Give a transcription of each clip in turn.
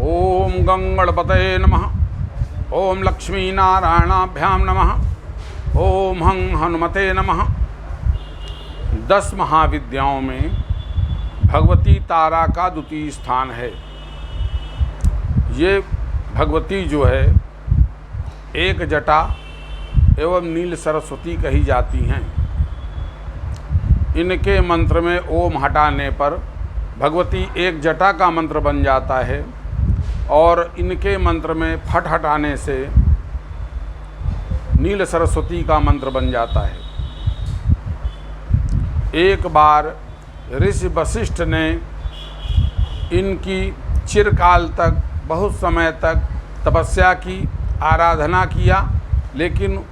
ओम गंगणपतये नमः। ओम लक्ष्मीनारायणाभ्याम नमः। ओम हं हनुमते नमः। 10 महाविद्याओं में भगवती तारा का द्वितीय स्थान है। ये भगवती जो है एक जटा एवं नील सरस्वती कही जाती हैं। इनके मंत्र में ओम हटाने पर भगवती एक जटा का मंत्र बन जाता है और इनके मंत्र में फट हटाने से नील सरस्वती का मंत्र बन जाता है। एक बार ऋषि वशिष्ठ ने इनकी चिरकाल तक बहुत समय तक तपस्या की, आराधना किया, लेकिन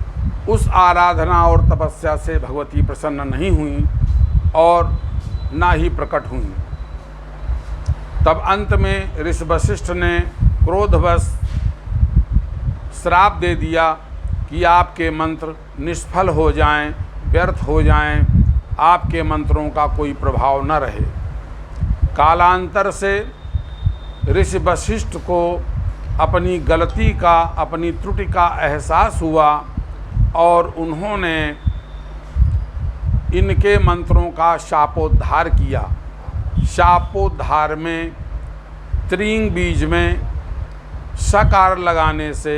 उस आराधना और तपस्या से भगवती प्रसन्न नहीं हुई और ना ही प्रकट हुई। तब अंत में ऋषि वशिष्ठ ने क्रोधवश श्राप दे दिया कि आपके मंत्र निष्फल हो जाएं, व्यर्थ हो जाएं, आपके मंत्रों का कोई प्रभाव न रहे। कालांतर से ऋषि वशिष्ठ को अपनी गलती का, अपनी त्रुटि का एहसास हुआ और उन्होंने इनके मंत्रों का शापोद्धार किया। शापोद्धार में त्रिंग बीज में सकार लगाने से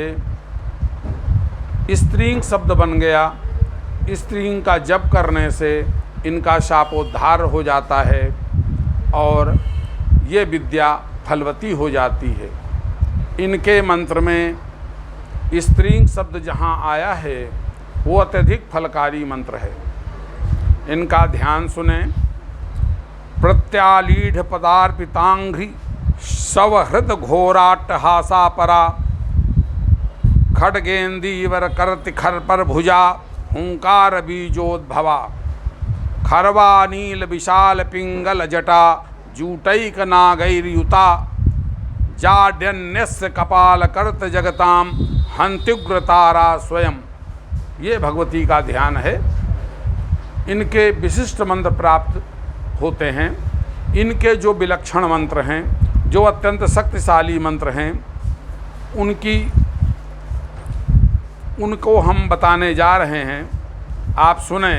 स्त्रींग शब्द बन गया। स्त्रींग का जप करने से इनका शापोद्धार हो जाता है और ये विद्या फलवती हो जाती है। इनके मंत्र में स्त्रींग शब्द जहाँ आया है वो अत्यधिक फलकारी मंत्र है। इनका ध्यान सुने। प्रत्यालीढ़ पदार्पितांघ्रि सवहृद घोराट्टहासा परा खड्गेन्दीवर करतिखर पर भुजा हुंकार बीजोद्भवा खरवा नील विशाल पिंगल जटा जूटैक नागैर्युता जाड्यन्यस्य कपाल कर्त जगताम हंत्युग्र तारा स्वयं। ये भगवती का ध्यान है। इनके विशिष्ट मंत्र प्राप्त होते हैं। इनके जो विलक्षण मंत्र हैं, जो अत्यंत शक्तिशाली मंत्र हैं, उनको हम बताने जा रहे हैं। आप सुने।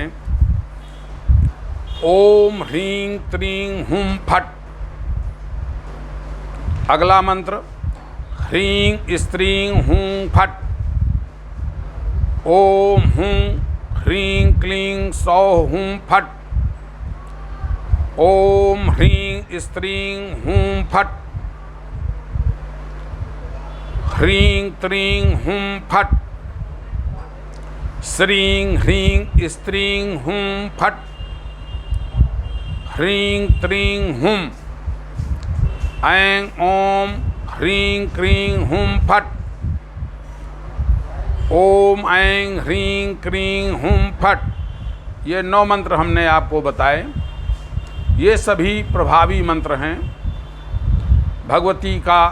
ओम ह्रीं त्रीं हुं फट। अगला मंत्र ह्रीं स्त्रीं हुं फट। ओम हुं ह्रीं क्लीं सौः हुं फट। ओम ह्रीं स्त्रीं हुं फट। ह्रीं त्रीं हुं फट। श्रीं ह्रीं स्त्रीं हुं फट। ह्रीं त्रीं हुं। ऐं ओम ह्रीं क्रीं हुं फट। ओम ऐं ह्रीं क्रीं हुं फट। ये 9 मंत्र हमने आपको बताए। ये सभी प्रभावी मंत्र हैं। भगवती का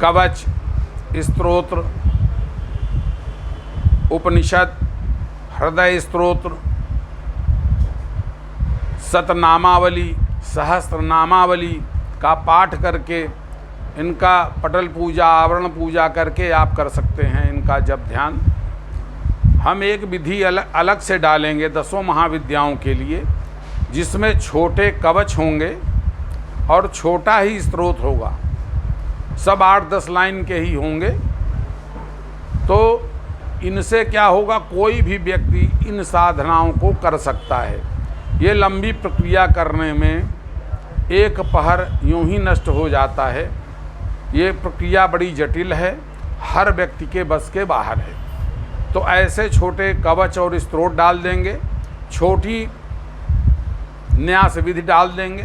कवच, स्तोत्र, उपनिषद, हृदय स्तोत्र, शतनामावली, सहस्त्रनामावली का पाठ करके, इनका पटल पूजा, आवरण पूजा करके आप कर सकते हैं इनका जप ध्यान। हम एक विधि अलग से डालेंगे 10 महाविद्याओं के लिए, जिसमें छोटे कवच होंगे और छोटा ही स्तोत्र होगा। सब 8-10 लाइन के ही होंगे। तो इनसे क्या होगा, कोई भी व्यक्ति इन साधनाओं को कर सकता है। ये लंबी प्रक्रिया करने में एक पहर यूं ही नष्ट हो जाता है। ये प्रक्रिया बड़ी जटिल है, हर व्यक्ति के बस के बाहर है। तो ऐसे छोटे कवच और स्तोत्र डाल देंगे, छोटी न्यास विधि डाल देंगे,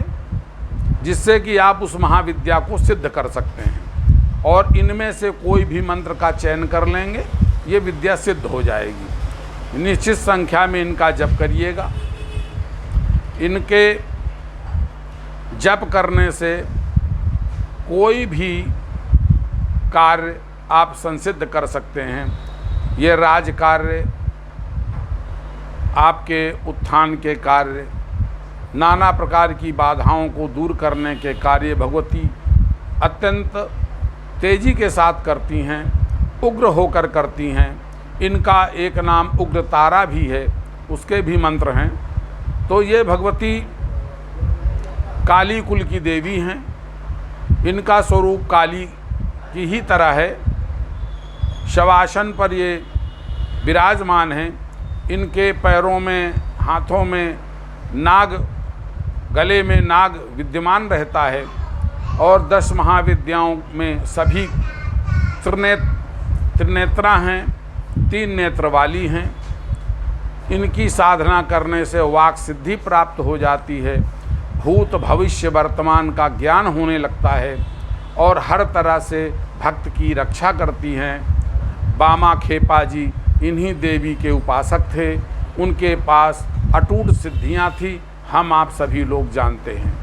जिससे कि आप उस महाविद्या को सिद्ध कर सकते हैं। और इनमें से कोई भी मंत्र का चयन कर लेंगे, ये विद्या सिद्ध हो जाएगी। निश्चित संख्या में इनका जप करिएगा। इनके जप करने से कोई भी कार्य आप संसिद्ध कर सकते हैं। ये राज कार्य, आपके उत्थान के कार्य, नाना प्रकार की बाधाओं को दूर करने के कार्य भगवती अत्यंत तेजी के साथ करती हैं, उग्र होकर करती हैं। इनका एक नाम उग्र तारा भी है, उसके भी मंत्र हैं। तो ये भगवती काली कुल की देवी हैं। इनका स्वरूप काली की ही तरह है। शवासन पर ये विराजमान हैं। इनके पैरों में, हाथों में नाग, गले में नाग विद्यमान रहता है और 10 महाविद्याओं में सभी त्रिनेत्रा हैं, 3 नेत्र वाली हैं। इनकी साधना करने से वाक सिद्धि प्राप्त हो जाती है, भूत भविष्य वर्तमान का ज्ञान होने लगता है और हर तरह से भक्त की रक्षा करती हैं। बामा खेपा जी इन्हीं देवी के उपासक थे। उनके पास अटूट सिद्धियां थी, हम आप सभी लोग जानते हैं।